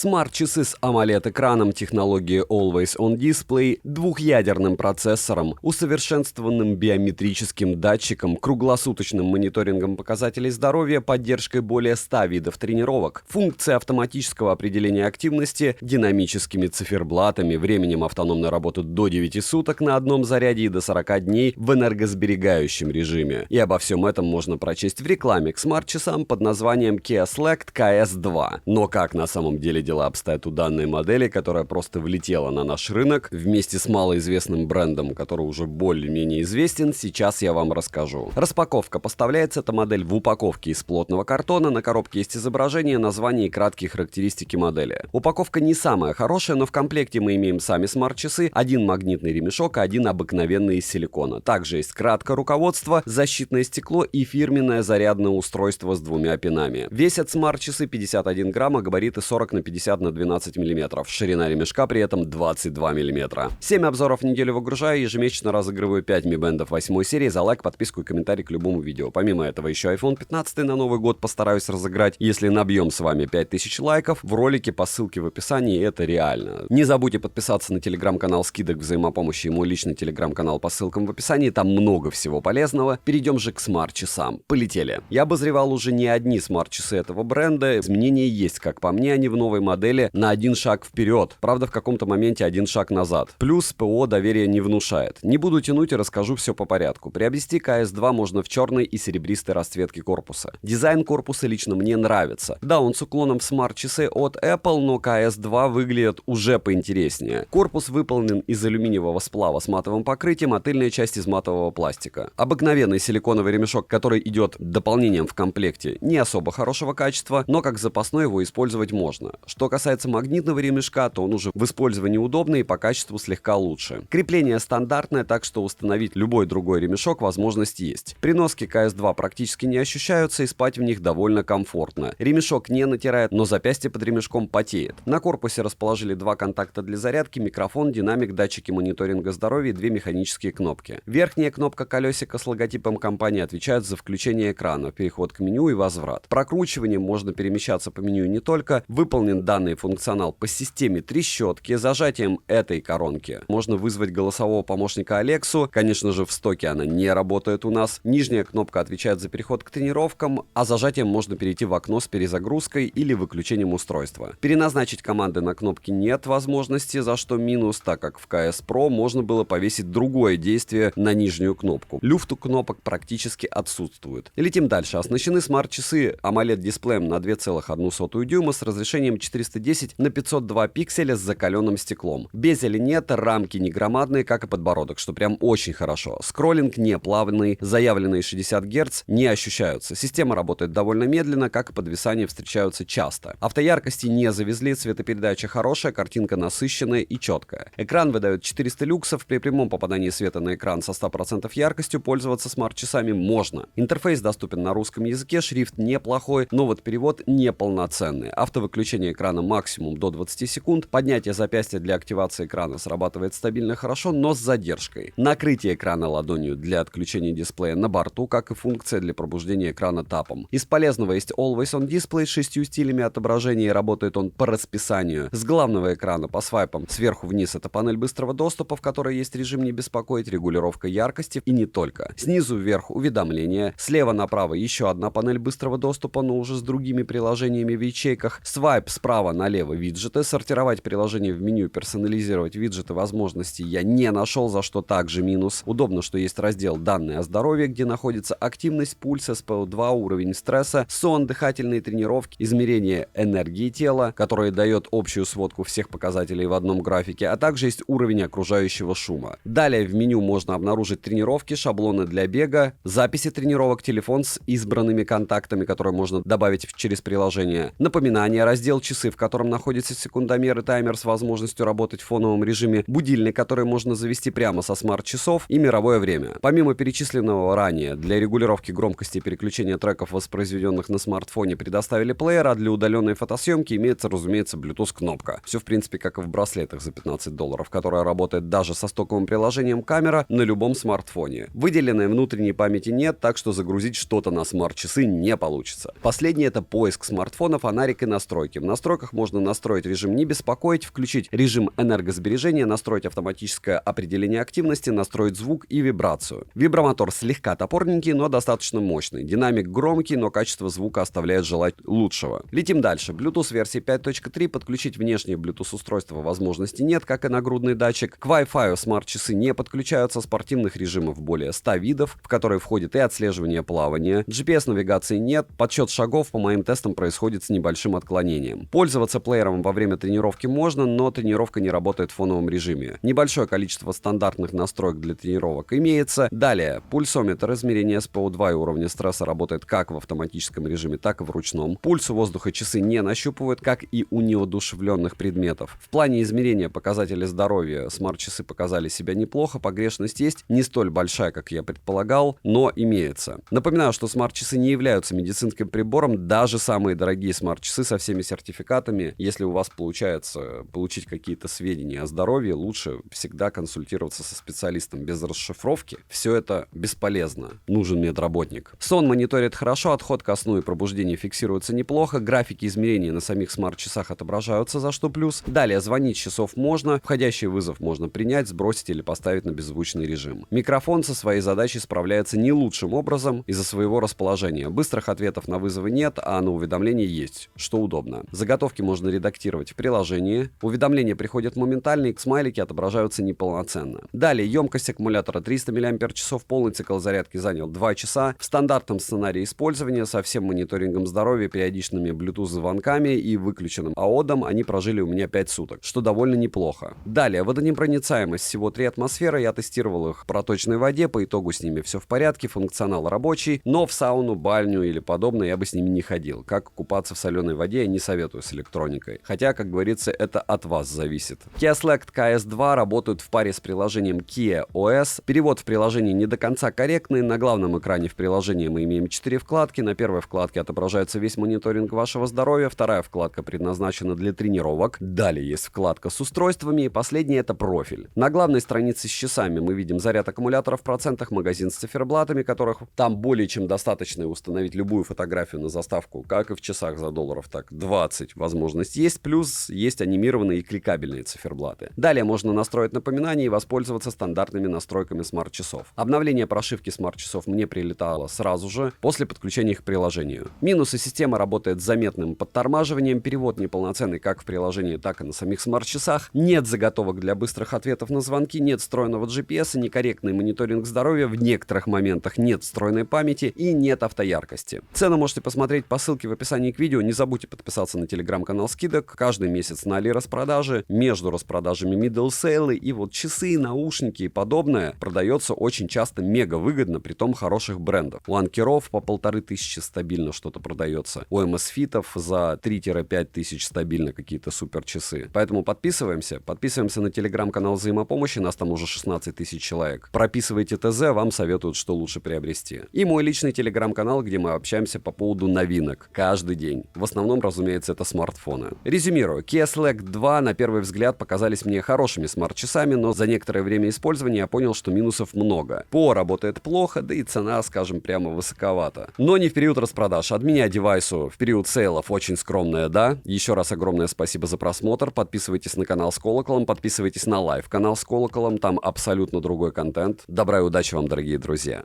Смарт-часы с AMOLED-экраном технологии Always On Display, двухъядерным процессором, усовершенствованным биометрическим датчиком, круглосуточным мониторингом показателей здоровья, поддержкой более 100 видов тренировок, функцией автоматического определения активности, динамическими циферблатами, временем автономной работы до 9 суток на одном заряде и до 40 дней в энергосберегающем режиме. И обо всем этом можно прочесть в рекламе к смарт-часам под названием Kia Select KS2. Но как на самом деле дела обстоят у данной модели, которая просто влетела на наш рынок вместе с малоизвестным брендом, который уже более-менее известен, сейчас я вам расскажу. Распаковка. Поставляется эта модель в упаковке из плотного картона, на коробке есть изображение, название и краткие характеристики модели. Упаковка не самая хорошая, но в комплекте мы имеем сами смарт-часы, один магнитный ремешок и один обыкновенный из силикона. Также есть краткое руководство, защитное стекло и фирменное зарядное устройство с двумя пинами. Весят смарт-часы 51 грамм, а габариты 40 на 50 на 12 мм. Ширина ремешка при этом 22 мм. 7 обзоров в неделю выгружаю, ежемесячно разыгрываю 5 Mi Band 8 серии за лайк, подписку и комментарий к любому видео. Помимо этого еще iPhone 15 на Новый год постараюсь разыграть. Если набьем с вами 5000 лайков, в ролике по ссылке в описании, это реально. Не забудьте подписаться на телеграм-канал скидок взаимопомощи и мой личный телеграм-канал по ссылкам в описании, там много всего полезного. Перейдем же к смарт-часам. Полетели. Я обозревал уже не одни смарт-часы этого бренда. Изменения есть, как по мне, они в новой модели на один шаг вперед. Правда, в каком-то моменте один шаг назад. Плюс ПО доверия не внушает. Не буду тянуть и расскажу все по порядку. Приобрести KS2 можно в черной и серебристой расцветке корпуса. Дизайн корпуса лично мне нравится. Да, он с уклоном в смарт-часы от Apple, но KS2 выглядит уже поинтереснее. Корпус выполнен из алюминиевого сплава с матовым покрытием, а тыльная часть из матового пластика. Обыкновенный силиконовый ремешок, который идет дополнением в комплекте, не особо хорошего качества, но как запасной его использовать можно. Что касается магнитного ремешка, то он уже в использовании удобный и по качеству слегка лучше. Крепление стандартное, так что установить любой другой ремешок возможность есть. Приноски KS2 практически не ощущаются и спать в них довольно комфортно. Ремешок не натирает, но запястье под ремешком потеет. На корпусе расположили два контакта для зарядки, микрофон, динамик, датчики мониторинга здоровья и две механические кнопки. Верхняя кнопка колесика с логотипом компании отвечает за включение экрана, переход к меню и возврат. Прокручиванием можно перемещаться по меню не только. Выполнен данный функционал по системе трещотки. Зажатием этой коронки можно вызвать голосового помощника Алексу. Конечно же, в стоке она не работает у нас. Нижняя кнопка отвечает за переход к тренировкам, а зажатием можно перейти в окно с перезагрузкой или выключением устройства. Переназначить команды на кнопки нет возможности, за что минус, так как в KS Pro можно было повесить другое действие на нижнюю кнопку. Люфт у кнопок практически отсутствует. Летим дальше. Оснащены смарт-часы AMOLED-дисплеем на 2,1 дюйма с разрешением 410 на 502 пикселя с закаленным стеклом. Безеля нет, рамки не громадные, как и подбородок, что прям очень хорошо. Скроллинг не плавный, заявленные 60 Гц не ощущаются. Система работает довольно медленно, как и подвисания встречаются часто. Автояркости не завезли, цветопередача хорошая, картинка насыщенная и четкая. Экран выдает 400 люксов, при прямом попадании света на экран со 100% яркостью пользоваться смарт-часами можно. Интерфейс доступен на русском языке, шрифт неплохой, но вот перевод неполноценный. Автовыключение экрана максимум до 20 секунд, поднятие запястья для активации экрана срабатывает стабильно хорошо, но с задержкой. Накрытие экрана ладонью для отключения дисплея на борту, как и функция для пробуждения экрана тапом. Из полезного есть Always On Display с 6 стилями отображения, и работает он по расписанию. С главного экрана по свайпам сверху вниз это панель быстрого доступа, в которой есть режим не беспокоить, регулировка яркости и не только. Снизу вверх уведомления, слева направо еще одна панель быстрого доступа, но уже с другими приложениями в ячейках. Свайп справа налево виджеты, сортировать приложение в меню, персонализировать виджеты возможностей я не нашел, за что также минус. Удобно, что есть раздел «Данные о здоровье», где находится активность, пульс, СПО2, уровень стресса, сон, дыхательные тренировки, измерение энергии тела, которое дает общую сводку всех показателей в одном графике, а также есть уровень окружающего шума. Далее в меню можно обнаружить тренировки, шаблоны для бега, записи тренировок, телефон с избранными контактами, которые можно добавить через приложение, напоминания, раздел «Часы», в котором находится секундомер и таймер с возможностью работать в фоновом режиме, будильник, который можно завести прямо со смарт-часов, и мировое время. Помимо перечисленного ранее, для регулировки громкости и переключения треков, воспроизведенных на смартфоне, предоставили плеер, а для удаленной фотосъемки имеется, разумеется, Bluetooth-кнопка. Все, в принципе, как и в браслетах за $15, которая работает даже со стоковым приложением камера на любом смартфоне. Выделенной внутренней памяти нет, так что загрузить что-то на смарт-часы не получится. Последнее — это поиск смартфона, фонарик и настройки. В настройках настройках можно настроить режим «Не беспокоить», включить режим энергосбережения, настроить автоматическое определение активности, настроить звук и вибрацию. Вибромотор слегка топорненький, но достаточно мощный. Динамик громкий, но качество звука оставляет желать лучшего. Летим дальше. Bluetooth версии 5.3. Подключить внешнее Bluetooth устройство возможности нет, как и нагрудный датчик. К Wi-Fi смарт-часы не подключаются. Спортивных режимов более 100 видов, в которые входит и отслеживание плавания. GPS-навигации нет. Подсчет шагов по моим тестам происходит с небольшим отклонением. Пользоваться плеером во время тренировки можно, но тренировка не работает в фоновом режиме. Небольшое количество стандартных настроек для тренировок имеется. Далее, пульсометр измерения СПО2 и уровня стресса работает как в автоматическом режиме, так и в ручном. Пульс воздуха часы не нащупывают, как и у неодушевленных предметов. В плане измерения показателей здоровья смарт-часы показали себя неплохо, погрешность есть, не столь большая, как я предполагал, но имеется. Напоминаю, что смарт-часы не являются медицинским прибором, даже самые дорогие смарт-часы со всеми сертификатами. Если у вас получается получить какие-то сведения о здоровье, лучше всегда консультироваться со специалистом. Без расшифровки все это бесполезно. Нужен медработник. Сон мониторит хорошо, отход ко сну и пробуждение фиксируется неплохо, графики измерений на самих смарт-часах отображаются, за что плюс. Далее, звонить с часов можно, входящий вызов можно принять, сбросить или поставить на беззвучный режим. Микрофон со своей задачей справляется не лучшим образом из-за своего расположения. Быстрых ответов на вызовы нет, а на уведомления есть, что удобно. Заготовки можно редактировать в приложении. Уведомления приходят моментально, и смайлики отображаются неполноценно. Далее, емкость аккумулятора 300 мАч, полный цикл зарядки занял 2 часа. В стандартном сценарии использования со всем мониторингом здоровья, периодичными Bluetooth-звонками и выключенным AOD они прожили у меня 5 суток, что довольно неплохо. Далее, водонепроницаемость всего 3 атмосферы, я тестировал их в проточной воде, по итогу с ними все в порядке, функционал рабочий, но в сауну, баню или подобное я бы с ними не ходил. Как купаться в соленой воде я не советую с электроникой. Хотя, как говорится, это от вас зависит. Kia Select KS2 работают в паре с приложением Kia OS. Перевод в приложении не до конца корректный. На главном экране в приложении мы имеем 4 вкладки. На первой вкладке отображается весь мониторинг вашего здоровья. Вторая вкладка предназначена для тренировок. Далее есть вкладка с устройствами. И последняя — это профиль. На главной странице с часами мы видим заряд аккумулятора в процентах, магазин с циферблатами, которых там более чем достаточно, и установить любую фотографию на заставку, как и в часах за долларов, так 20 возможность есть, плюс есть анимированные и кликабельные циферблаты. Далее можно настроить напоминания и воспользоваться стандартными настройками смарт-часов. Обновление прошивки смарт-часов мне прилетало сразу же после подключения их к приложению. Минусы: система работает с заметным подтормаживанием, перевод неполноценный как в приложении, так и на самих смарт-часах, нет заготовок для быстрых ответов на звонки, нет встроенного GPS, некорректный мониторинг здоровья, в некоторых моментах нет встроенной памяти и нет автояркости. Цену можете посмотреть по ссылке в описании к видео. Не забудьте подписаться на телеграм-канал скидок. Каждый месяц на Али распродажи, между распродажами middle sale, и вот часы, наушники и подобное продается очень часто мега выгодно, притом хороших брендов. У Анкеров по 1500 стабильно что-то продается. У Amazfit'ов за 3-5 тысяч стабильно какие-то супер часы. Поэтому подписываемся на телеграм-канал взаимопомощи, нас там уже 16 тысяч человек. Прописывайте ТЗ, вам советуют, что лучше приобрести. И мой личный телеграм-канал, где мы общаемся по поводу новинок каждый день. В основном, разумеется, это смартфоны. Резюмирую. Kia Select 2 на первый взгляд показались мне хорошими смарт-часами, но за некоторое время использования я понял, что минусов много. ПО работает плохо, да и цена, скажем, прямо высоковата. Но не в период распродаж. От меня девайсу в период сейлов очень скромная, да. Еще раз огромное спасибо за просмотр. Подписывайтесь на канал с колоколом, подписывайтесь на лайв канал с колоколом, там абсолютно другой контент. Добра и удачи вам, дорогие друзья.